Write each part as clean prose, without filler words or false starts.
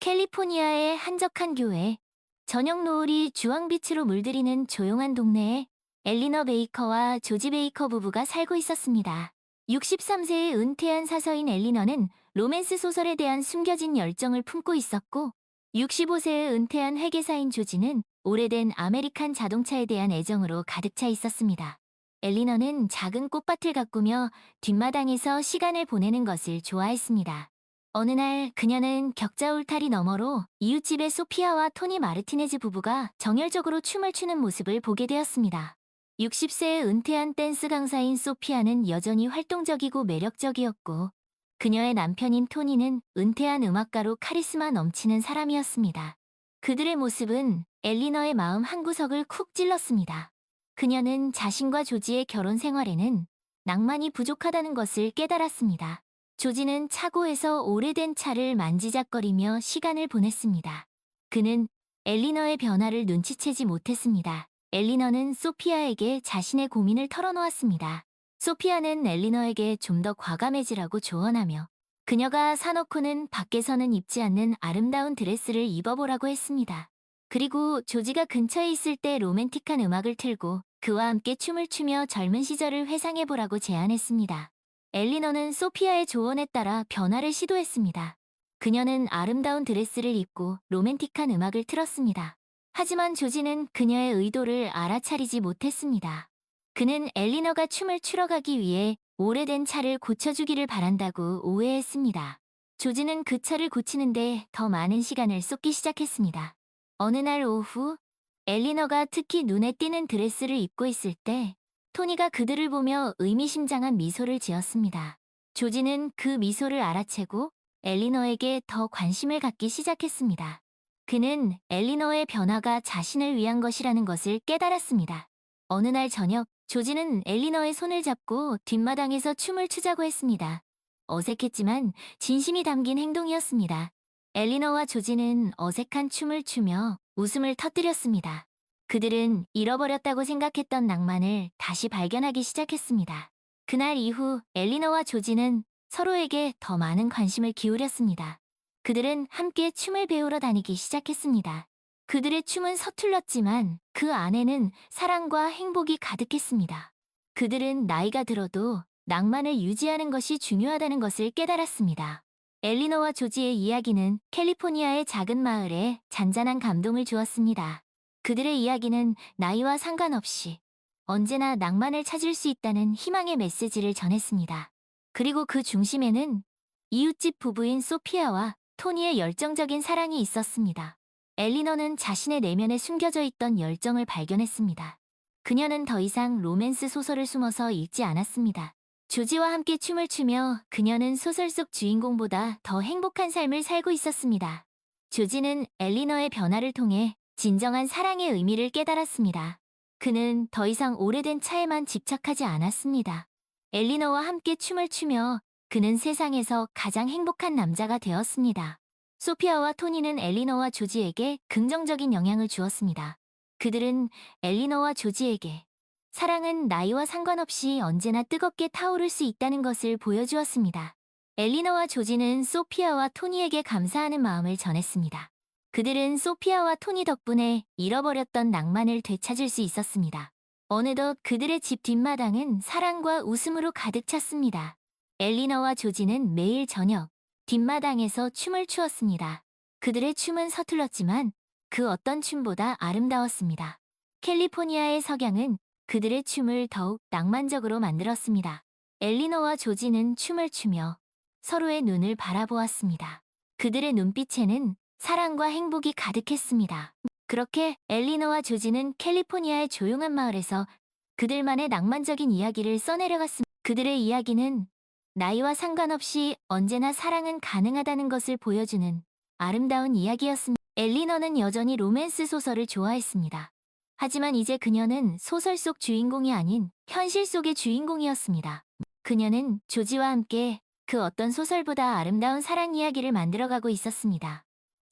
캘리포니아의 한적한 교회, 저녁 노을이 주황빛으로 물들이는 조용한 동네에 엘리너 베이커와 조지 베이커 부부가 살고 있었습니다. 63세의 은퇴한 사서인 엘리너는 로맨스 소설에 대한 숨겨진 열정을 품고 있었고, 65세의 은퇴한 회계사인 조지는 오래된 아메리칸 자동차에 대한 애정으로 가득 차 있었습니다. 엘리너는 작은 꽃밭을 가꾸며 뒷마당에서 시간을 보내는 것을 좋아했습니다. 어느 날 그녀는 격자 울타리 너머로 이웃집의 소피아와 토니 마르티네즈 부부가 정열적으로 춤을 추는 모습을 보게 되었습니다. 60세의 은퇴한 댄스 강사인 소피아는 여전히 활동적이고 매력적이었고, 그녀의 남편인 토니는 은퇴한 음악가로 카리스마 넘치는 사람이었습니다. 그들의 모습은 엘리너의 마음 한구석을 쿡 찔렀습니다. 그녀는 자신과 조지의 결혼 생활에는 낭만이 부족하다는 것을 깨달았습니다. 조지는 차고에서 오래된 차를 만지작거리며 시간을 보냈습니다. 그는 엘리너의 변화를 눈치채지 못했습니다. 엘리너는 소피아에게 자신의 고민을 털어놓았습니다. 소피아는 엘리너에게 좀 더 과감해지라고 조언하며 그녀가 사놓고는 밖에서는 입지 않는 아름다운 드레스를 입어보라고 했습니다. 그리고 조지가 근처에 있을 때 로맨틱한 음악을 틀고 그와 함께 춤을 추며 젊은 시절을 회상해보라고 제안했습니다. 엘리너는 소피아의 조언에 따라 변화를 시도했습니다. 그녀는 아름다운 드레스를 입고 로맨틱한 음악을 틀었습니다. 하지만 조지는 그녀의 의도를 알아차리지 못했습니다. 그는 엘리너가 춤을 추러 가기 위해 오래된 차를 고쳐주기를 바란다고 오해했습니다. 조지는 그 차를 고치는데 더 많은 시간을 쏟기 시작했습니다. 어느 날 오후, 엘리너가 특히 눈에 띄는 드레스를 입고 있을 때 토니가 그들을 보며 의미심장한 미소를 지었습니다. 조지는 그 미소를 알아채고 엘리너에게 더 관심을 갖기 시작했습니다. 그는 엘리너의 변화가 자신을 위한 것이라는 것을 깨달았습니다. 어느 날 저녁, 조지는 엘리너의 손을 잡고 뒷마당에서 춤을 추자고 했습니다. 어색했지만 진심이 담긴 행동이었습니다. 엘리너와 조지는 어색한 춤을 추며 웃음을 터뜨렸습니다. 그들은 잃어버렸다고 생각했던 낭만을 다시 발견하기 시작했습니다. 그날 이후 엘리너와 조지는 서로에게 더 많은 관심을 기울였습니다. 그들은 함께 춤을 배우러 다니기 시작했습니다. 그들의 춤은 서툴렀지만 그 안에는 사랑과 행복이 가득했습니다. 그들은 나이가 들어도 낭만을 유지하는 것이 중요하다는 것을 깨달았습니다. 엘리너와 조지의 이야기는 캘리포니아의 작은 마을에 잔잔한 감동을 주었습니다. 그들의 이야기는 나이와 상관없이 언제나 낭만을 찾을 수 있다는 희망의 메시지를 전했습니다. 그리고 그 중심에는 이웃집 부부인 소피아와 토니의 열정적인 사랑이 있었습니다. 엘리너는 자신의 내면에 숨겨져 있던 열정을 발견했습니다. 그녀는 더 이상 로맨스 소설을 숨어서 읽지 않았습니다. 조지와 함께 춤을 추며 그녀는 소설 속 주인공보다 더 행복한 삶을 살고 있었습니다. 조지는 엘리너의 변화를 통해 진정한 사랑의 의미를 깨달았습니다. 그는 더 이상 오래된 차에만 집착하지 않았습니다. 엘리너와 함께 춤을 추며 그는 세상에서 가장 행복한 남자가 되었습니다. 소피아와 토니는 엘리너와 조지에게 긍정적인 영향을 주었습니다. 그들은 엘리너와 조지에게 사랑은 나이와 상관없이 언제나 뜨겁게 타오를 수 있다는 것을 보여주었습니다. 엘리너와 조지는 소피아와 토니에게 감사하는 마음을 전했습니다. 그들은 소피아와 토니 덕분에 잃어버렸던 낭만을 되찾을 수 있었습니다. 어느덧 그들의 집 뒷마당은 사랑과 웃음으로 가득 찼습니다. 엘리너와 조지는 매일 저녁 뒷마당에서 춤을 추었습니다. 그들의 춤은 서툴렀지만 그 어떤 춤보다 아름다웠습니다. 캘리포니아의 석양은 그들의 춤을 더욱 낭만적으로 만들었습니다. 엘리너와 조지는 춤을 추며 서로의 눈을 바라보았습니다. 그들의 눈빛에는 사랑과 행복이 가득했습니다. 그렇게 엘리너와 조지는 캘리포니아의 조용한 마을에서 그들만의 낭만적인 이야기를 써내려갔습니다. 그들의 이야기는 나이와 상관없이 언제나 사랑은 가능하다는 것을 보여주는 아름다운 이야기였습니다. 엘리너는 여전히 로맨스 소설을 좋아했습니다. 하지만 이제 그녀는 소설 속 주인공이 아닌 현실 속의 주인공이었습니다. 그녀는 조지와 함께 그 어떤 소설보다 아름다운 사랑 이야기를 만들어가고 있었습니다.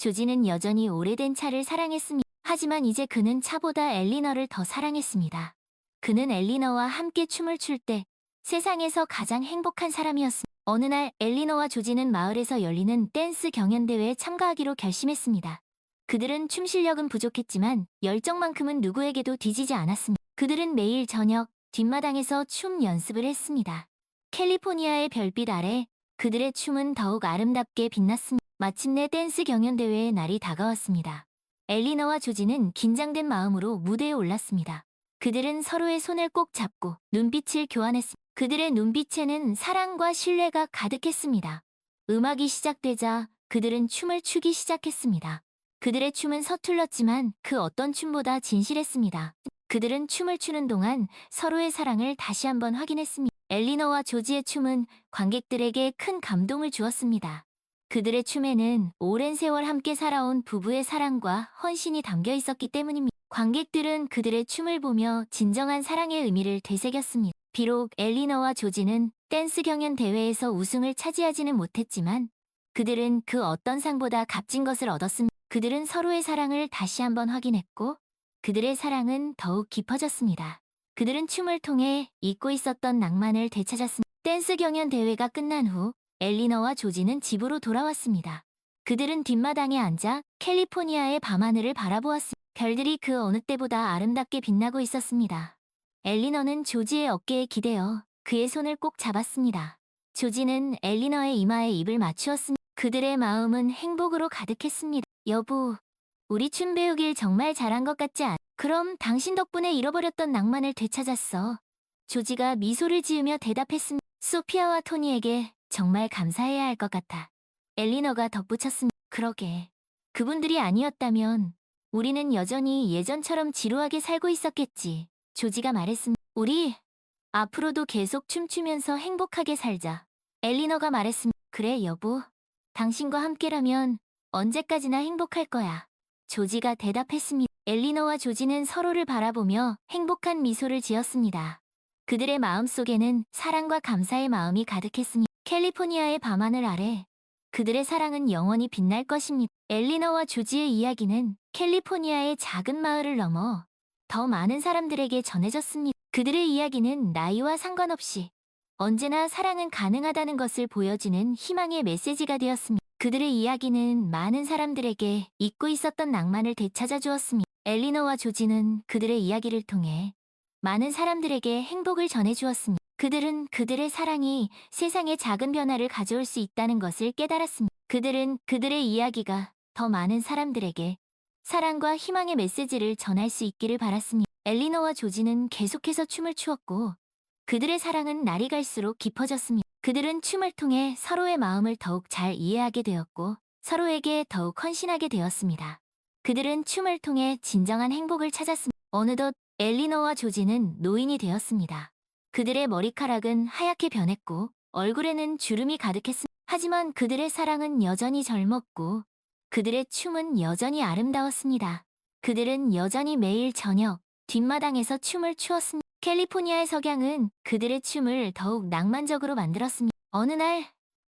조지는 여전히 오래된 차를 사랑했습니다. 하지만 이제 그는 차보다 엘리너를 더 사랑했습니다. 그는 엘리너와 함께 춤을 출 때 세상에서 가장 행복한 사람이었습니다. 어느 날 엘리너와 조지는 마을에서 열리는 댄스 경연대회에 참가하기로 결심했습니다. 그들은 춤 실력은 부족했지만 열정만큼은 누구에게도 뒤지지 않았습니다. 그들은 매일 저녁 뒷마당에서 춤 연습을 했습니다. 캘리포니아의 별빛 아래 그들의 춤은 더욱 아름답게 빛났습니다. 마침내 댄스 경연대회의 날이 다가왔습니다. 엘리너와 조지는 긴장된 마음으로 무대에 올랐습니다. 그들은 서로의 손을 꼭 잡고 눈빛을 교환했습니다. 그들의 눈빛에는 사랑과 신뢰가 가득했습니다. 음악이 시작되자 그들은 춤을 추기 시작했습니다. 그들의 춤은 서툴렀지만 그 어떤 춤보다 진실했습니다. 그들은 춤을 추는 동안 서로의 사랑을 다시 한번 확인했습니다. 엘리너와 조지의 춤은 관객들에게 큰 감동을 주었습니다. 그들의 춤에는 오랜 세월 함께 살아온 부부의 사랑과 헌신이 담겨 있었기 때문입니다. 관객들은 그들의 춤을 보며 진정한 사랑의 의미를 되새겼습니다. 비록 엘리너와 조지는 댄스 경연 대회에서 우승을 차지하지는 못했지만 그들은 그 어떤 상보다 값진 것을 얻었습니다. 그들은 서로의 사랑을 다시 한번 확인했고 그들의 사랑은 더욱 깊어졌습니다. 그들은 춤을 통해 잊고 있었던 낭만을 되찾았습니다. 댄스 경연 대회가 끝난 후 엘리너와 조지는 집으로 돌아왔습니다. 그들은 뒷마당에 앉아 캘리포니아의 밤하늘을 바라보았습니다. 별들이 그 어느 때보다 아름답게 빛나고 있었습니다. 엘리너는 조지의 어깨에 기대어 그의 손을 꼭 잡았습니다. 조지는 엘리너의 이마에 입을 맞추었습니다. 그들의 마음은 행복으로 가득했습니다. 여보, 우리 춤 배우길 정말 잘한 것 같지 않아? 그럼 당신 덕분에 잃어버렸던 낭만을 되찾았어. 조지가 미소를 지으며 대답했습니다. 소피아와 토니에게 정말 감사해야 할 것 같아. 엘리너가 덧붙였습니다. 그러게. 그분들이 아니었다면 우리는 여전히 예전처럼 지루하게 살고 있었겠지. 조지가 말했습니다. 우리 앞으로도 계속 춤추면서 행복하게 살자. 엘리너가 말했습니다. 그래, 여보. 당신과 함께라면 언제까지나 행복할 거야. 조지가 대답했습니다. 엘리너와 조지는 서로를 바라보며 행복한 미소를 지었습니다. 그들의 마음속에는 사랑과 감사의 마음이 가득했습니다. 캘리포니아의 밤하늘 아래 그들의 사랑은 영원히 빛날 것입니다. 엘리너와 조지의 이야기는 캘리포니아의 작은 마을을 넘어 더 많은 사람들에게 전해졌습니다. 그들의 이야기는 나이와 상관없이 언제나 사랑은 가능하다는 것을 보여주는 희망의 메시지가 되었습니다. 그들의 이야기는 많은 사람들에게 잊고 있었던 낭만을 되찾아 주었습니다. 엘리너와 조지는 그들의 이야기를 통해 많은 사람들에게 행복을 전해주었습니다. 그들은 그들의 사랑이 세상에 작은 변화를 가져올 수 있다는 것을 깨달았습니다. 그들은 그들의 이야기가 더 많은 사람들에게 사랑과 희망의 메시지를 전할 수 있기를 바랐습니다. 엘리너와 조지는 계속해서 춤을 추었고 그들의 사랑은 날이 갈수록 깊어졌습니다. 그들은 춤을 통해 서로의 마음을 더욱 잘 이해하게 되었고 서로에게 더욱 헌신하게 되었습니다. 그들은 춤을 통해 진정한 행복을 찾았습니다. 어느덧 엘리너와 조지는 노인이 되었습니다. 그들의 머리카락은 하얗게 변했고 얼굴에는 주름이 가득했습니다. 하지만 그들의 사랑은 여전히 젊었고 그들의 춤은 여전히 아름다웠습니다. 그들은 여전히 매일 저녁 뒷마당에서 춤을 추었습니다. 캘리포니아의 석양은 그들의 춤을 더욱 낭만적으로 만들었습니다. 어느 날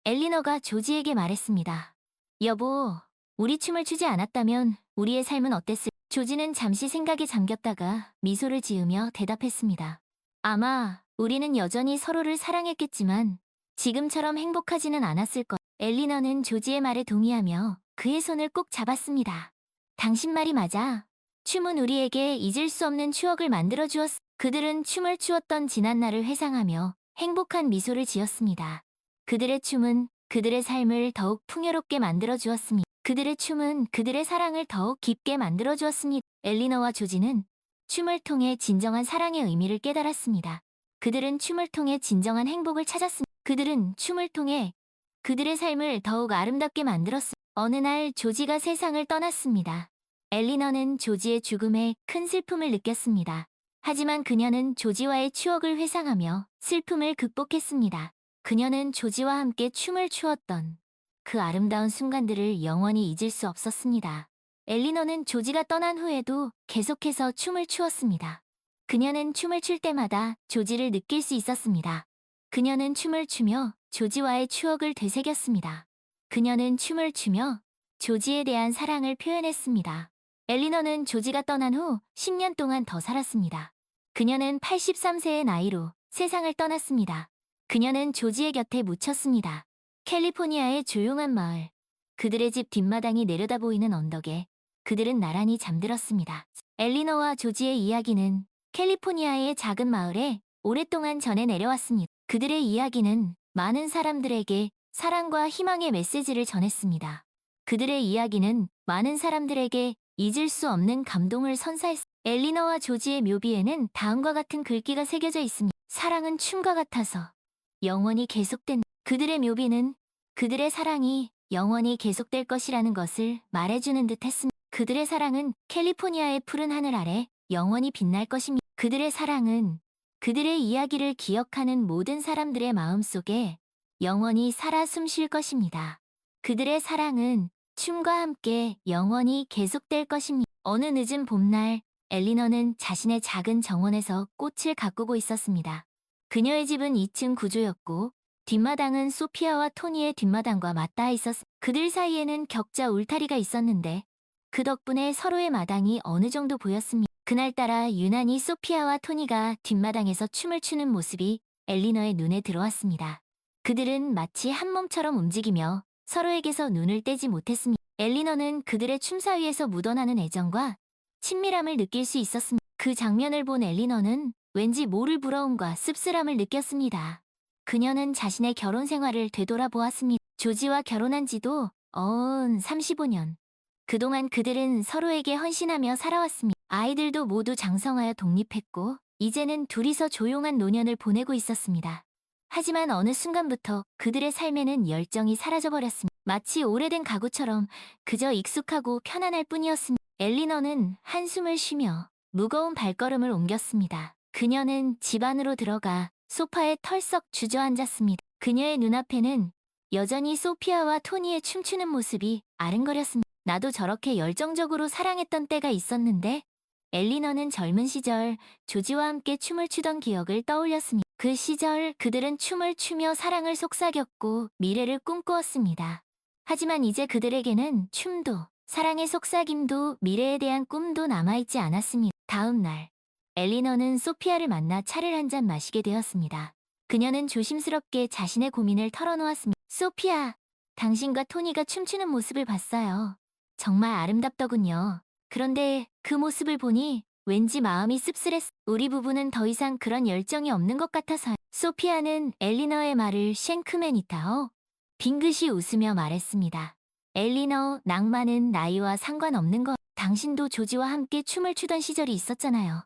엘리너가 조지에게 말했습니다. 여보, 우리 춤을 추지 않았다면 우리의 삶은 어땠을까? 조지는 잠시 생각에 잠겼다가 미소를 지으며 대답했습니다. 아마 우리는 여전히 서로를 사랑했겠지만 지금처럼 행복하지는 않았을 것. 엘리너는 조지의 말에 동의하며 그의 손을 꼭 잡았습니다. 당신 말이 맞아. 춤은 우리에게 잊을 수 없는 추억을 만들어 주었어. 그들은 춤을 추었던 지난 날을 회상하며 행복한 미소를 지었습니다. 그들의 춤은 그들의 삶을 더욱 풍요롭게 만들어 주었습니다. 그들의 춤은 그들의 사랑을 더욱 깊게 만들어 주었습니다. 엘리너와 조지는 춤을 통해 진정한 사랑의 의미를 깨달았습니다. 그들은 춤을 통해 진정한 행복을 찾았습니다. 그들은 춤을 통해 그들의 삶을 더욱 아름답게 만들었습니다. 어느 날 조지가 세상을 떠났습니다. 엘리너는 조지의 죽음에 큰 슬픔을 느꼈습니다. 하지만 그녀는 조지와의 추억을 회상하며 슬픔을 극복했습니다. 그녀는 조지와 함께 춤을 추었던 그 아름다운 순간들을 영원히 잊을 수 없었습니다. 엘리너는 조지가 떠난 후에도 계속해서 춤을 추었습니다. 그녀는 춤을 출 때마다 조지를 느낄 수 있었습니다. 그녀는 춤을 추며 조지와의 추억을 되새겼습니다. 그녀는 춤을 추며 조지에 대한 사랑을 표현했습니다. 엘리너는 조지가 떠난 후 10년 동안 더 살았습니다. 그녀는 83세의 나이로 세상을 떠났습니다. 그녀는 조지의 곁에 묻혔습니다. 캘리포니아의 조용한 마을. 그들의 집 뒷마당이 내려다 보이는 언덕에 그들은 나란히 잠들었습니다. 엘리너와 조지의 이야기는 캘리포니아의 작은 마을에 오랫동안 전해 내려왔습니다. 그들의 이야기는 많은 사람들에게 사랑과 희망의 메시지를 전했습니다. 그들의 이야기는 많은 사람들에게 잊을 수 없는 감동을 선사했습니다. 엘리너와 조지의 묘비에는 다음과 같은 글귀가 새겨져 있습니다. 사랑은 춤과 같아서 영원히 계속된 그들의 묘비는 그들의 사랑이 영원히 계속될 것이라는 것을 말해주는 듯 했습니다. 그들의 사랑은 캘리포니아의 푸른 하늘 아래 영원히 빛날 것입니다. 그들의 사랑은 그들의 이야기를 기억하는 모든 사람들의 마음속에 영원히 살아 숨쉴 것입니다. 그들의 사랑은 춤과 함께 영원히 계속될 것입니다. 어느 늦은 봄날, 엘리너는 자신의 작은 정원에서 꽃을 가꾸고 있었습니다. 그녀의 집은 2층 구조였고 뒷마당은 소피아와 토니의 뒷마당과 맞닿아 있었습니다. 그들 사이에는 격자 울타리가 있었는데 그 덕분에 서로의 마당이 어느 정도 보였습니다. 그날따라 유난히 소피아와 토니가 뒷마당에서 춤을 추는 모습이 엘리너의 눈에 들어왔습니다. 그들은 마치 한 몸처럼 움직이며 서로에게서 눈을 떼지 못했습니다. 엘리너는 그들의 춤 사이에서 묻어나는 애정과 친밀함을 느낄 수 있었습니다. 그 장면을 본 엘리너는 왠지 모를 부러움과 씁쓸함을 느꼈습니다. 그녀는 자신의 결혼 생활을 되돌아보았습니다. 조지와 결혼한 지도 35년. 그동안 그들은 서로에게 헌신하며 살아왔습니다. 아이들도 모두 장성하여 독립했고 이제는 둘이서 조용한 노년을 보내고 있었습니다. 하지만 어느 순간부터 그들의 삶에는 열정이 사라져버렸습니다. 마치 오래된 가구처럼 그저 익숙하고 편안할 뿐이었습니다. 엘리너는 한숨을 쉬며 무거운 발걸음을 옮겼습니다. 그녀는 집 안으로 들어가 소파에 털썩 주저앉았습니다. 그녀의 눈앞에는 여전히 소피아와 토니의 춤추는 모습이 아른거렸습니다. 나도 저렇게 열정적으로 사랑했던 때가 있었는데 엘리너는 젊은 시절 조지와 함께 춤을 추던 기억을 떠올렸습니다. 그 시절 그들은 춤을 추며 사랑을 속삭였고 미래를 꿈꾸었습니다. 하지만 이제 그들에게는 춤도 사랑의 속삭임도 미래에 대한 꿈도 남아있지 않았습니다. 다음 날 엘리너는 소피아를 만나 차를 한 잔 마시게 되었습니다. 그녀는 조심스럽게 자신의 고민을 털어놓았습니다. 소피아, 당신과 토니가 춤추는 모습을 봤어요. 정말 아름답더군요. 그런데 그 모습을 보니 왠지 마음이 씁쓸했어. 우리 부부는 더 이상 그런 열정이 없는 것 같아서요. 소피아는 엘리너의 말을 쉔크맨이타오 빙긋이 웃으며 말했습니다. 엘리너, 낭만은 나이와 상관없는 것. 당신도 조지와 함께 춤을 추던 시절이 있었잖아요.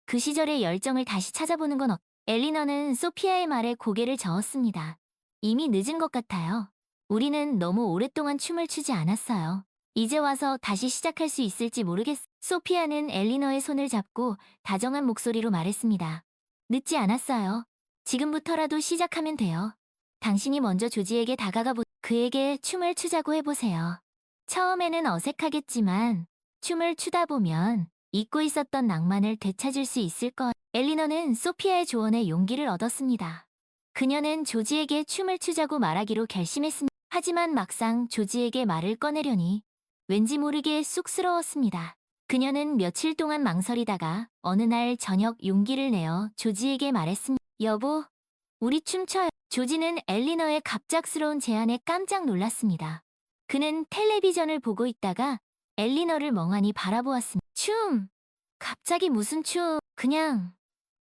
그 시절의 열정을 다시 찾아보는 건 엘리너는 소피아의 말에 고개를 저었습니다. 이미 늦은 것 같아요. 우리는 너무 오랫동안 춤을 추지 않았어요. 이제 와서 다시 시작할 수 있을지 모르겠어. 소피아는 엘리너의 손을 잡고 다정한 목소리로 말했습니다. 늦지 않았어요. 지금부터라도 시작하면 돼요. 당신이 먼저 조지에게 그에게 춤을 추자고 해보세요. 처음에는 어색하겠지만 춤을 추다 보면 잊고 있었던 낭만을 되찾을 수 있을 거예요. 엘리너는 소피아의 조언에 용기를 얻었습니다. 그녀는 조지에게 춤을 추자고 말하기로 결심했습니다. 하지만 막상 조지에게 말을 꺼내려니 왠지 모르게 쑥스러웠습니다. 그녀는 며칠 동안 망설이다가 어느 날 저녁 용기를 내어 조지에게 말했습니다. 여보, 우리 춤춰요. 조지는 엘리너의 갑작스러운 제안에 깜짝 놀랐습니다. 그는 텔레비전을 보고 있다가 엘리너를 멍하니 바라보았습니다. 춤! 갑자기 무슨 춤? 그냥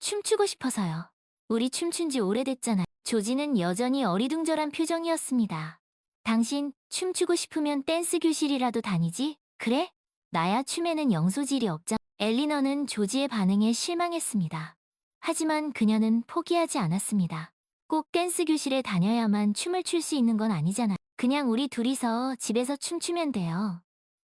춤추고 싶어서요. 우리 춤춘 지 오래됐잖아요. 조지는 여전히 어리둥절한 표정이었습니다. 당신 춤추고 싶으면 댄스 교실이라도 다니지? 그래? 나야 춤에는 영 소질이 없잖아. 엘리너는 조지의 반응에 실망했습니다. 하지만 그녀는 포기하지 않았습니다. 꼭 댄스 교실에 다녀야만 춤을 출 수 있는 건 아니잖아. 그냥 우리 둘이서 집에서 춤추면 돼요.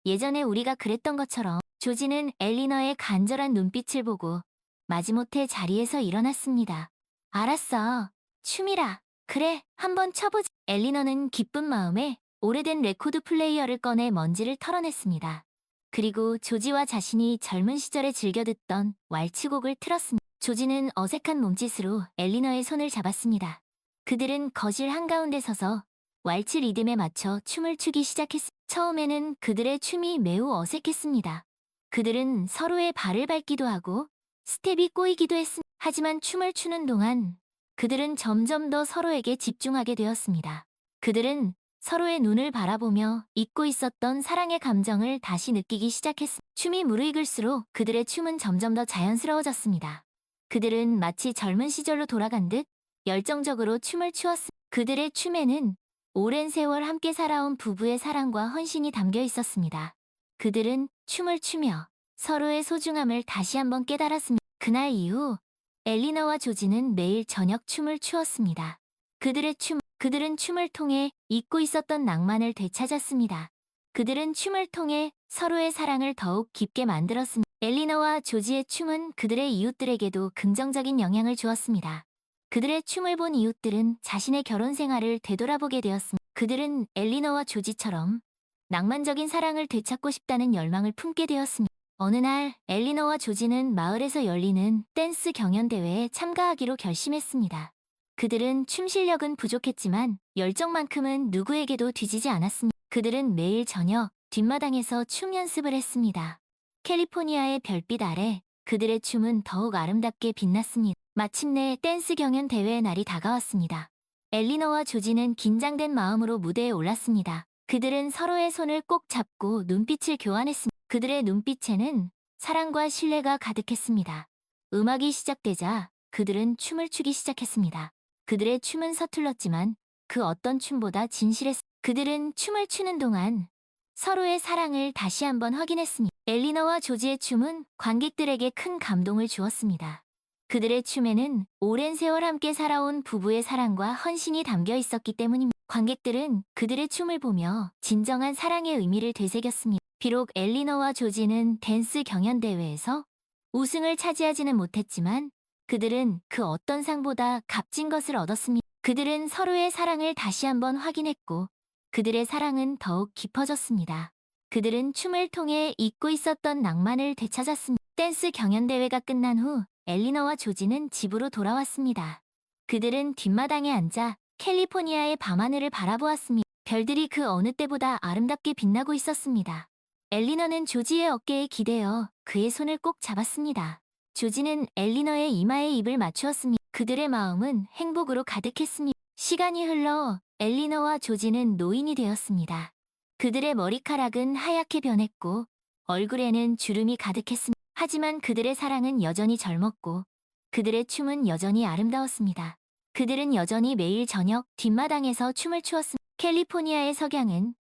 예전에 우리가 그랬던 것처럼. 조지는 엘리너의 간절한 눈빛을 보고 마지못해 자리에서 일어났습니다. 알았어. 춤이라. 그래, 한번 쳐보자. 엘리너는 기쁜 마음에 오래된 레코드 플레이어를 꺼내 먼지를 털어냈습니다. 그리고 조지와 자신이 젊은 시절에 즐겨 듣던 왈츠곡을 틀었습니다. 조지는 어색한 몸짓으로 엘리너의 손을 잡았습니다. 그들은 거실 한가운데 서서 왈츠 리듬에 맞춰 춤을 추기 시작했습니다. 처음에는 그들의 춤이 매우 어색했습니다. 그들은 서로의 발을 밟기도 하고 스텝이 꼬이기도 했습니다. 하지만 춤을 추는 동안 그들은 점점 더 서로에게 집중하게 되었습니다. 그들은 서로의 눈을 바라보며 잊고 있었던 사랑의 감정을 다시 느끼기 시작했습니다. 춤이 무르익을수록 그들의 춤은 점점 더 자연스러워졌습니다. 그들은 마치 젊은 시절로 돌아간 듯 열정적으로 춤을 추었습니다. 그들의 춤에는 오랜 세월 함께 살아온 부부의 사랑과 헌신이 담겨 있었습니다. 그들은 춤을 추며 서로의 소중함을 다시 한번 깨달았습니다. 그날 이후 엘리너와 조지는 매일 저녁 춤을 추었습니다. 그들은 춤을 통해 잊고 있었던 낭만을 되찾았습니다. 그들은 춤을 통해 서로의 사랑을 더욱 깊게 만들었습니다. 엘리너와 조지의 춤은 그들의 이웃들에게도 긍정적인 영향을 주었습니다. 그들의 춤을 본 이웃들은 자신의 결혼 생활을 되돌아보게 되었습니다. 그들은 엘리너와 조지처럼 낭만적인 사랑을 되찾고 싶다는 열망을 품게 되었습니다. 어느 날 엘리너와 조지는 마을에서 열리는 댄스 경연대회에 참가하기로 결심했습니다. 그들은 춤 실력은 부족했지만 열정만큼은 누구에게도 뒤지지 않았습니다. 그들은 매일 저녁 뒷마당에서 춤 연습을 했습니다. 캘리포니아의 별빛 아래 그들의 춤은 더욱 아름답게 빛났습니다. 마침내 댄스 경연 대회의 날이 다가왔습니다. 엘리너와 조지는 긴장된 마음으로 무대에 올랐습니다. 그들은 서로의 손을 꼭 잡고 눈빛을 교환했습니다. 그들의 눈빛에는 사랑과 신뢰가 가득했습니다. 음악이 시작되자 그들은 춤을 추기 시작했습니다. 그들의 춤은 서툴렀지만 그 어떤 춤보다 진실했습니다. 그들은 춤을 추는 동안 서로의 사랑을 다시 한번 확인했습니다. 엘리너와 조지의 춤은 관객들에게 큰 감동을 주었습니다. 그들의 춤에는 오랜 세월 함께 살아온 부부의 사랑과 헌신이 담겨 있었기 때문입니다. 관객들은 그들의 춤을 보며 진정한 사랑의 의미를 되새겼습니다. 비록 엘리너와 조지는 댄스 경연대회에서 우승을 차지하지는 못했지만 그들은 그 어떤 상보다 값진 것을 얻었습니다. 그들은 서로의 사랑을 다시 한번 확인했고 그들의 사랑은 더욱 깊어졌습니다. 그들은 춤을 통해 잊고 있었던 낭만을 되찾았습니다. 댄스 경연대회가 끝난 후 엘리너와 조지는 집으로 돌아왔습니다. 그들은 뒷마당에 앉아 캘리포니아의 밤하늘을 바라보았습니다. 별들이 그 어느 때보다 아름답게 빛나고 있었습니다. 엘리너는 조지의 어깨에 기대어 그의 손을 꼭 잡았습니다. 조지는 엘리너의 이마에 입을 맞추었습니다. 그들의 마음은 행복으로 가득했습니다. 시간이 흘러 엘리너와 조지는 노인이 되었습니다. 그들의 머리카락은 하얗게 변했고 얼굴에는 주름이 가득했습니다. 하지만 그들의 사랑은 여전히 젊었고 그들의 춤은 여전히 아름다웠습니다. 그들은 여전히 매일 저녁 뒷마당에서 춤을 추었습니다. 캘리포니아의 석양은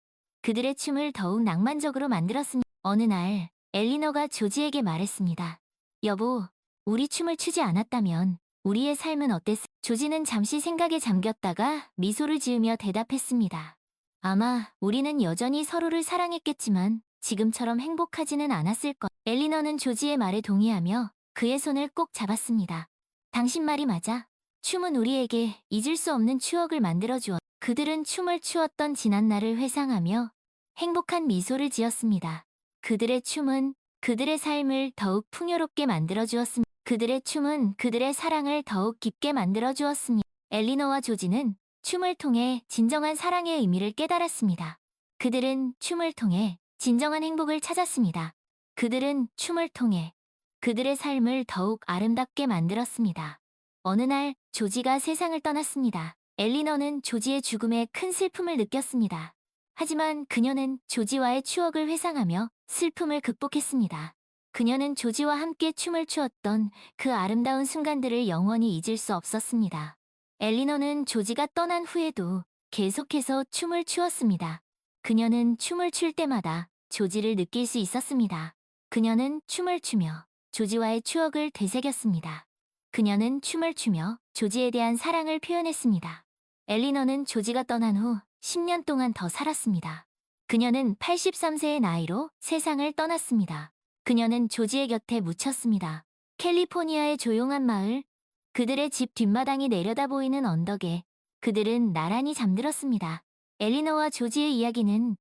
그들의 춤을 더욱 낭만적으로 만들었습니다. 어느 날 엘리너가 조지에게 말했습니다. 여보, 우리 춤을 추지 않았다면 우리의 삶은 어땠을까? 조지는 잠시 생각에 잠겼다가 미소를 지으며 대답했습니다. 아마 우리는 여전히 서로를 사랑했겠지만 지금처럼 행복하지는 않았을 것. 엘리너는 조지의 말에 동의하며 그의 손을 꼭 잡았습니다. 당신 말이 맞아. 춤은 우리에게 잊을 수 없는 추억을 만들어주었. 그들은 춤을 추었던 지난날을 회상하며 행복한 미소를 지었습니다. 그들의 춤은 그들의 삶을 더욱 풍요롭게 만들어주었습니다. 그들의 춤은 그들의 사랑을 더욱 깊게 만들어주었습니다. 엘리너와 조지는 춤을 통해 진정한 사랑의 의미를 깨달았습니다. 그들은 춤을 통해 진정한 행복을 찾았습니다. 그들은 춤을 통해 그들의 삶을 더욱 아름답게 만들었습니다. 어느 날 조지가 세상을 떠났습니다. 엘리너는 조지의 죽음에 큰 슬픔을 느꼈습니다. 하지만 그녀는 조지와의 추억을 회상하며 슬픔을 극복했습니다. 그녀는 조지와 함께 춤을 추었던 그 아름다운 순간들을 영원히 잊을 수 없었습니다. 엘리너는 조지가 떠난 후에도 계속해서 춤을 추었습니다. 그녀는 춤을 출 때마다 조지를 느낄 수 있었습니다. 그녀는 춤을 추며 조지와의 추억을 되새겼습니다. 그녀는 춤을 추며 조지에 대한 사랑을 표현했습니다. 엘리너는 조지가 떠난 후 10년 동안 더 살았습니다. 그녀는 83세의 나이로 세상을 떠났습니다. 그녀는 조지의 곁에 묻혔습니다. 캘리포니아의 조용한 마을, 그들의 집 뒷마당이 내려다 보이는 언덕에 그들은 나란히 잠들었습니다. 엘리너와 조지의 이야기는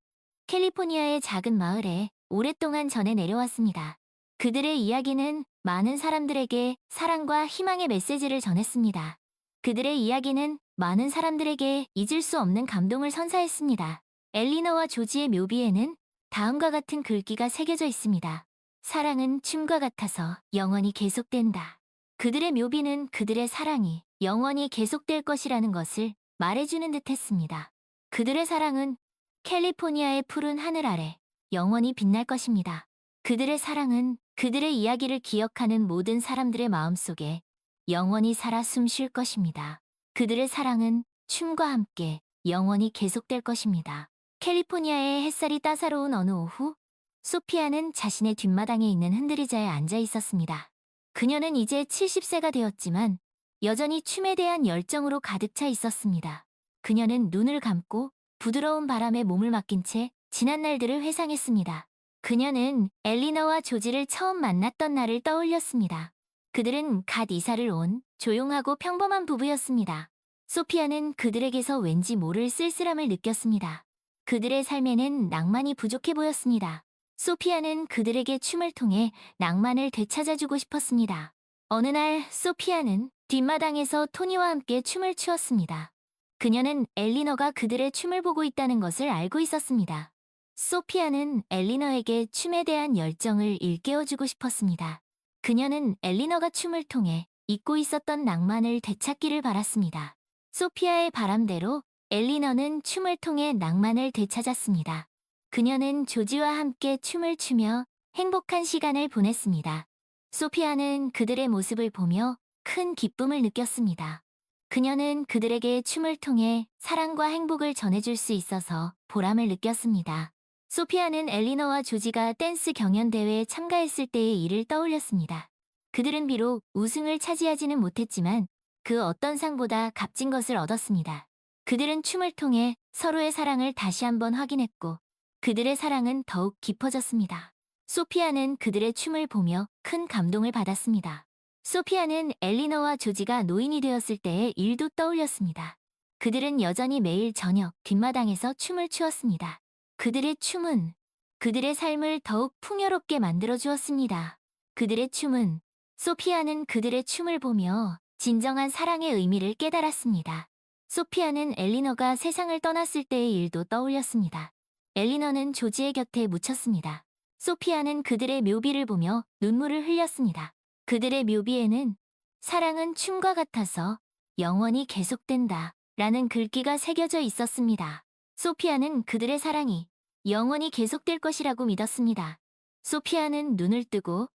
캘리포니아의 작은 마을에 오랫동안 전해 내려왔습니다. 그들의 이야기는 많은 사람들에게 사랑과 희망의 메시지를 전했습니다. 그들의 이야기는 많은 사람들에게 잊을 수 없는 감동을 선사했습니다. 엘리너와 조지의 묘비에는 다음과 같은 글귀가 새겨져 있습니다. 사랑은 춤과 같아서 영원히 계속된다. 그들의 묘비는 그들의 사랑이 영원히 계속될 것이라는 것을 말해주는 듯했습니다. 그들의 사랑은 캘리포니아의 푸른 하늘 아래 영원히 빛날 것입니다. 그들의 사랑은 그들의 이야기를 기억하는 모든 사람들의 마음속에 영원히 살아 숨 쉴 것입니다. 그들의 사랑은 춤과 함께 영원히 계속될 것입니다. 캘리포니아의 햇살이 따사로운 어느 오후, 소피아는 자신의 뒷마당에 있는 흔들의자에 앉아 있었습니다. 그녀는 이제 70세가 되었지만 여전히 춤에 대한 열정으로 가득 차 있었습니다. 그녀는 눈을 감고 부드러운 바람에 몸을 맡긴 채 지난 날들을 회상했습니다. 그녀는 엘리너와 조지를 처음 만났던 날을 떠올렸습니다. 그들은 갓 이사를 온 조용하고 평범한 부부였습니다. 소피아는 그들에게서 왠지 모를 쓸쓸함을 느꼈습니다. 그들의 삶에는 낭만이 부족해 보였습니다. 소피아는 그들에게 춤을 통해 낭만을 되찾아주고 싶었습니다. 어느 날 소피아는 뒷마당에서 토니와 함께 춤을 추었습니다. 그녀는 엘리너가 그들의 춤을 보고 있다는 것을 알고 있었습니다. 소피아는 엘리너에게 춤에 대한 열정을 일깨워주고 싶었습니다. 그녀는 엘리너가 춤을 통해 잊고 있었던 낭만을 되찾기를 바랐습니다. 소피아의 바람대로 엘리너는 춤을 통해 낭만을 되찾았습니다. 그녀는 조지와 함께 춤을 추며 행복한 시간을 보냈습니다. 소피아는 그들의 모습을 보며 큰 기쁨을 느꼈습니다. 그녀는 그들에게 춤을 통해 사랑과 행복을 전해줄 수 있어서 보람을 느꼈습니다. 소피아는 엘리너와 조지가 댄스 경연대회에 참가했을 때의 일을 떠올렸습니다. 그들은 비록 우승을 차지하지는 못했지만 그 어떤 상보다 값진 것을 얻었습니다. 그들은 춤을 통해 서로의 사랑을 다시 한번 확인했고 그들의 사랑은 더욱 깊어졌습니다. 소피아는 그들의 춤을 보며 큰 감동을 받았습니다. 소피아는 엘리너와 조지가 노인이 되었을 때의 일도 떠올렸습니다. 그들은 여전히 매일 저녁 뒷마당에서 춤을 추었습니다. 그들의 춤은 그들의 삶을 더욱 풍요롭게 만들어 주었습니다. 그들의 춤은 소피아는 그들의 춤을 보며 진정한 사랑의 의미를 깨달았습니다. 소피아는 엘리너가 세상을 떠났을 때의 일도 떠올렸습니다. 엘리너는 조지의 곁에 묻혔습니다. 소피아는 그들의 묘비를 보며 눈물을 흘렸습니다. 그들의 묘비에는 사랑은 춤과 같아서 영원히 계속된다 라는 글귀가 새겨져 있었습니다. 소피아는 그들의 사랑이 영원히 계속될 것이라고 믿었습니다. 소피아는 눈을 뜨고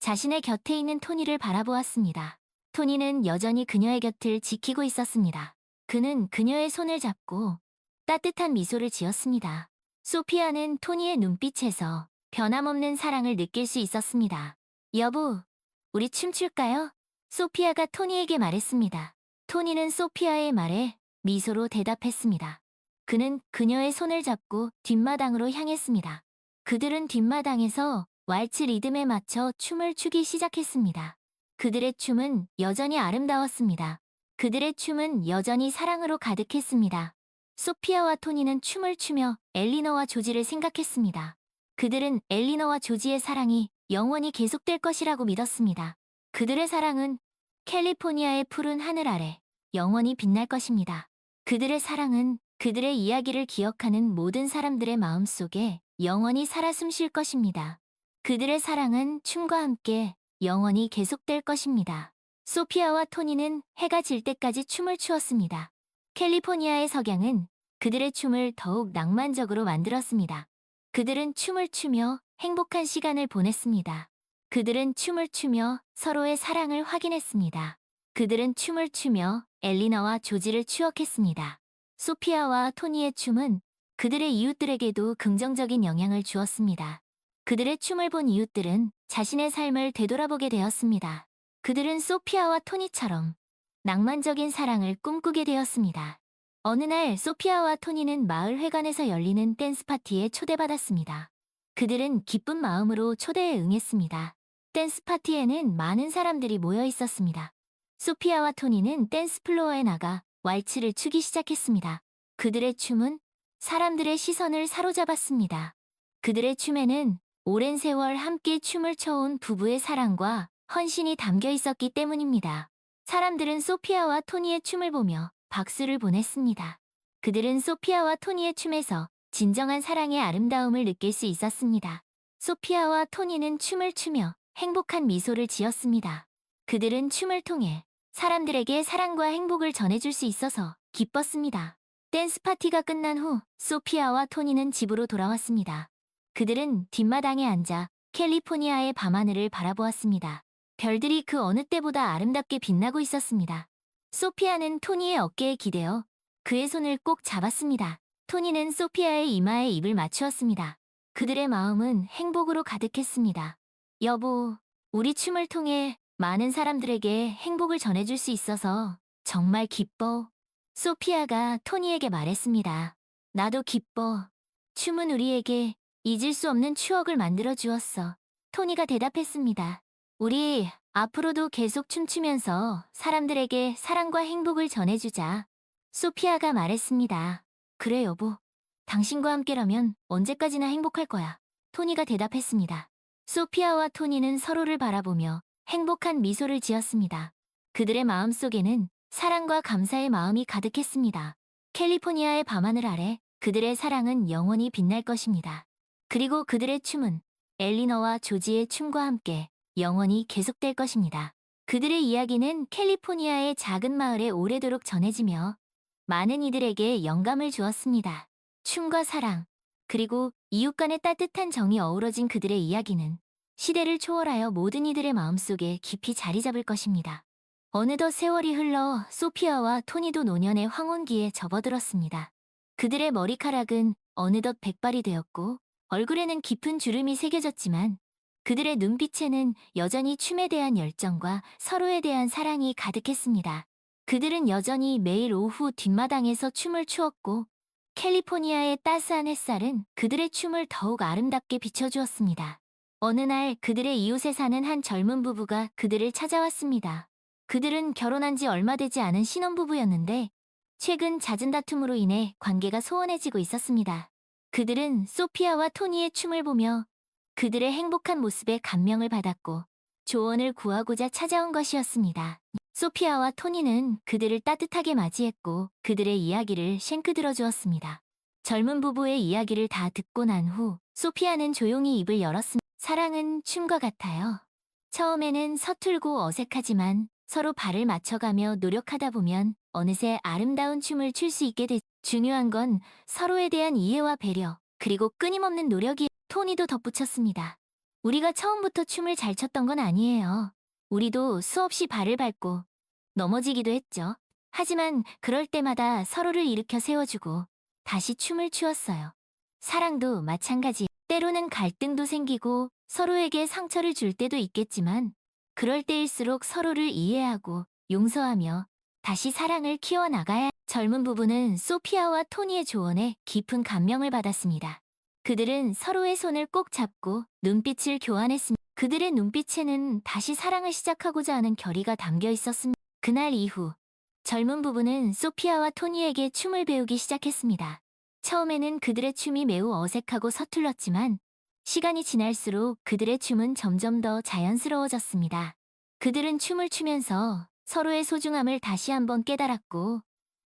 자신의 곁에 있는 토니를 바라보았습니다. 토니는 여전히 그녀의 곁을 지키고 있었습니다. 그는 그녀의 손을 잡고 따뜻한 미소를 지었습니다. 소피아는 토니의 눈빛에서 변함없는 사랑을 느낄 수 있었습니다. 여보, 우리 춤출까요? 소피아가 토니에게 말했습니다. 토니는 소피아의 말에 미소로 대답했습니다. 그는 그녀의 손을 잡고 뒷마당으로 향했습니다. 그들은 뒷마당에서 왈츠 리듬에 맞춰 춤을 추기 시작했습니다. 그들의 춤은 여전히 아름다웠습니다. 그들의 춤은 여전히 사랑으로 가득했습니다. 소피아와 토니는 춤을 추며 엘리너와 조지를 생각했습니다. 그들은 엘리너와 조지의 사랑이 영원히 계속될 것이라고 믿었습니다. 그들의 사랑은 캘리포니아의 푸른 하늘 아래 영원히 빛날 것입니다. 그들의 사랑은 그들의 이야기를 기억하는 모든 사람들의 마음속에 영원히 살아 숨쉴 것입니다. 그들의 사랑은 춤과 함께 영원히 계속될 것입니다. 소피아와 토니는 해가 질 때까지 춤을 추었습니다. 캘리포니아의 석양은 그들의 춤을 더욱 낭만적으로 만들었습니다. 그들은 춤을 추며 행복한 시간을 보냈습니다. 그들은 춤을 추며 서로의 사랑을 확인했습니다. 그들은 춤을 추며 엘리너와 조지를 추억했습니다. 소피아와 토니의 춤은 그들의 이웃들에게도 긍정적인 영향을 주었습니다. 그들의 춤을 본 이웃들은 자신의 삶을 되돌아보게 되었습니다. 그들은 소피아와 토니처럼 낭만적인 사랑을 꿈꾸게 되었습니다. 어느 날 소피아와 토니는 마을 회관에서 열리는 댄스 파티에 초대받았습니다. 그들은 기쁜 마음으로 초대에 응했습니다. 댄스 파티에는 많은 사람들이 모여 있었습니다. 소피아와 토니는 댄스 플로어에 나가 왈츠를 추기 시작했습니다. 그들의 춤은 사람들의 시선을 사로잡았습니다. 그들의 춤에는 오랜 세월 함께 춤을 춰온 부부의 사랑과 헌신이 담겨 있었기 때문입니다. 사람들은 소피아와 토니의 춤을 보며 박수를 보냈습니다. 그들은 소피아와 토니의 춤에서 진정한 사랑의 아름다움을 느낄 수 있었습니다. 소피아와 토니는 춤을 추며 행복한 미소를 지었습니다. 그들은 춤을 통해 사람들에게 사랑과 행복을 전해줄 수 있어서 기뻤습니다. 댄스 파티가 끝난 후 소피아와 토니는 집으로 돌아왔습니다. 그들은 뒷마당에 앉아 캘리포니아의 밤하늘을 바라보았습니다. 별들이 그 어느 때보다 아름답게 빛나고 있었습니다. 소피아는 토니의 어깨에 기대어 그의 손을 꼭 잡았습니다. 토니는 소피아의 이마에 입을 맞추었습니다. 그들의 마음은 행복으로 가득했습니다. 여보, 우리 춤을 통해 많은 사람들에게 행복을 전해줄 수 있어서 정말 기뻐. 소피아가 토니에게 말했습니다. 나도 기뻐. 춤은 우리에게 잊을 수 없는 추억을 만들어 주었어. 토니가 대답했습니다. 우리 앞으로도 계속 춤추면서 사람들에게 사랑과 행복을 전해주자. 소피아가 말했습니다. 그래, 여보. 당신과 함께라면 언제까지나 행복할 거야. 토니가 대답했습니다. 소피아와 토니는 서로를 바라보며 행복한 미소를 지었습니다. 그들의 마음속에는 사랑과 감사의 마음이 가득했습니다. 캘리포니아의 밤하늘 아래 그들의 사랑은 영원히 빛날 것입니다. 그리고 그들의 춤은 엘리너와 조지의 춤과 함께 영원히 계속될 것입니다. 그들의 이야기는 캘리포니아의 작은 마을에 오래도록 전해지며 많은 이들에게 영감을 주었습니다. 춤과 사랑, 그리고 이웃 간의 따뜻한 정이 어우러진 그들의 이야기는 시대를 초월하여 모든 이들의 마음속에 깊이 자리 잡을 것입니다. 어느덧 세월이 흘러 소피아와 토니도 노년의 황혼기에 접어들었습니다. 그들의 머리카락은 어느덧 백발이 되었고 얼굴에는 깊은 주름이 새겨졌지만 그들의 눈빛에는 여전히 춤에 대한 열정과 서로에 대한 사랑이 가득했습니다. 그들은 여전히 매일 오후 뒷마당에서 춤을 추었고 캘리포니아의 따스한 햇살은 그들의 춤을 더욱 아름답게 비춰주었습니다. 어느 날 그들의 이웃에 사는 한 젊은 부부가 그들을 찾아왔습니다. 그들은 결혼한 지 얼마 되지 않은 신혼부부였는데 최근 잦은 다툼으로 인해 관계가 소원해지고 있었습니다. 그들은 소피아와 토니의 춤을 보며 그들의 행복한 모습에 감명을 받았고 조언을 구하고자 찾아온 것이었습니다. 소피아와 토니는 그들을 따뜻하게 맞이했고 그들의 이야기를 쉔크 들어주었습니다. 젊은 부부의 이야기를 다 듣고 난 후 소피아는 조용히 입을 열었습니다. 사랑은 춤과 같아요. 처음에는 서툴고 어색하지만 서로 발을 맞춰가며 노력하다 보면 어느새 아름다운 춤을 출 수 있게 되죠. 중요한 건 서로에 대한 이해와 배려, 그리고 끊임없는 노력이. 토니도 덧붙였습니다. 우리가 처음부터 춤을 잘 췄던 건 아니에요. 우리도 수없이 발을 밟고 넘어지기도 했죠. 하지만 그럴 때마다 서로를 일으켜 세워주고 다시 춤을 추었어요. 사랑도 마찬가지. 때로는 갈등도 생기고 서로에게 상처를 줄 때도 있겠지만 그럴 때일수록 서로를 이해하고 용서하며 다시 사랑을 키워나가야. 젊은 부부는 소피아와 토니의 조언에 깊은 감명을 받았습니다. 그들은 서로의 손을 꼭 잡고 눈빛을 교환했습니다. 그들의 눈빛에는 다시 사랑을 시작하고자 하는 결의가 담겨 있었습니다. 그날 이후 젊은 부부는 소피아와 토니에게 춤을 배우기 시작했습니다. 처음에는 그들의 춤이 매우 어색하고 서툴렀지만 시간이 지날수록 그들의 춤은 점점 더 자연스러워졌습니다. 그들은 춤을 추면서 서로의 소중함을 다시 한번 깨달았고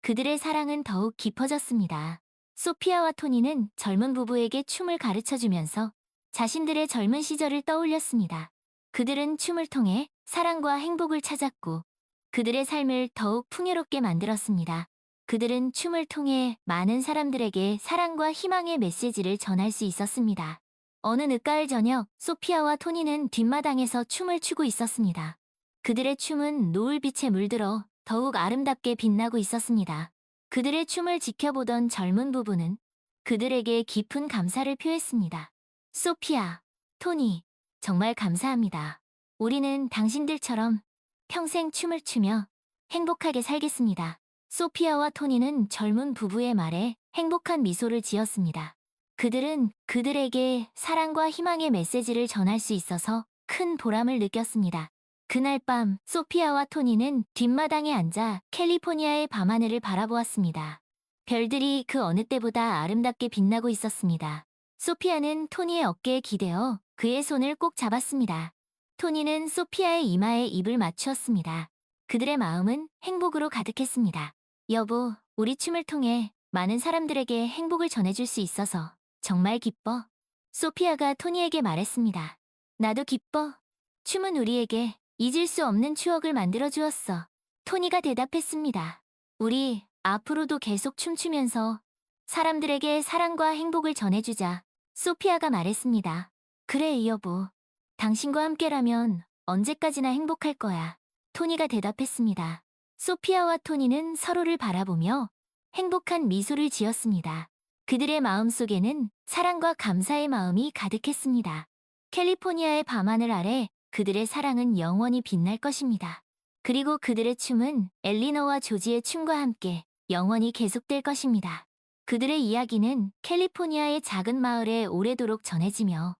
그들의 사랑은 더욱 깊어졌습니다. 소피아와 토니는 젊은 부부에게 춤을 가르쳐주면서 자신들의 젊은 시절을 떠올렸습니다. 그들은 춤을 통해 사랑과 행복을 찾았고 그들의 삶을 더욱 풍요롭게 만들었습니다. 그들은 춤을 통해 많은 사람들에게 사랑과 희망의 메시지를 전할 수 있었습니다. 어느 늦가을 저녁, 소피아와 토니는 뒷마당에서 춤을 추고 있었습니다. 그들의 춤은 노을빛에 물들어 더욱 아름답게 빛나고 있었습니다. 그들의 춤을 지켜보던 젊은 부부는 그들에게 깊은 감사를 표했습니다. 소피아, 토니, 정말 감사합니다. 우리는 당신들처럼 평생 춤을 추며 행복하게 살겠습니다. 소피아와 토니는 젊은 부부의 말에 행복한 미소를 지었습니다. 그들은 그들에게 사랑과 희망의 메시지를 전할 수 있어서 큰 보람을 느꼈습니다. 그날 밤 소피아와 토니는 뒷마당에 앉아 캘리포니아의 밤하늘을 바라보았습니다. 별들이 그 어느 때보다 아름답게 빛나고 있었습니다. 소피아는 토니의 어깨에 기대어 그의 손을 꼭 잡았습니다. 토니는 소피아의 이마에 입을 맞추었습니다. 그들의 마음은 행복으로 가득했습니다. 여보, 우리 춤을 통해 많은 사람들에게 행복을 전해줄 수 있어서 정말 기뻐. 소피아가 토니에게 말했습니다. 나도 기뻐. 춤은 우리에게 잊을 수 없는 추억을 만들어 주었어. 토니가 대답했습니다. 우리 앞으로도 계속 춤추면서 사람들에게 사랑과 행복을 전해주자. 소피아가 말했습니다. 그래, 여보. 당신과 함께라면 언제까지나 행복할 거야. 토니가 대답했습니다. 소피아와 토니는 서로를 바라보며 행복한 미소를 지었습니다. 그들의 마음속에는 사랑과 감사의 마음이 가득했습니다. 캘리포니아의 밤하늘 아래 그들의 사랑은 영원히 빛날 것입니다. 그리고 그들의 춤은 엘리너와 조지의 춤과 함께 영원히 계속될 것입니다. 그들의 이야기는 캘리포니아의 작은 마을에 오래도록 전해지며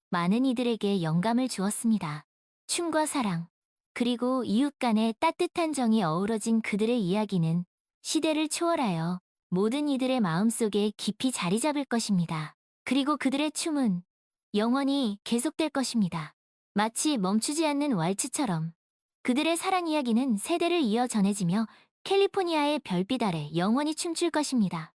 많은 이들에게 영감을 주었습니다. 춤과 사랑, 그리고 이웃 간의 따뜻한 정이 어우러진 그들의 이야기는 시대를 초월하여 모든 이들의 마음속에 깊이 자리 잡을 것입니다. 그리고 그들의 춤은 영원히 계속될 것입니다. 마치 멈추지 않는 왈츠처럼 그들의 사랑 이야기는 세대를 이어 전해지며 캘리포니아의 별빛 아래 영원히 춤출 것입니다.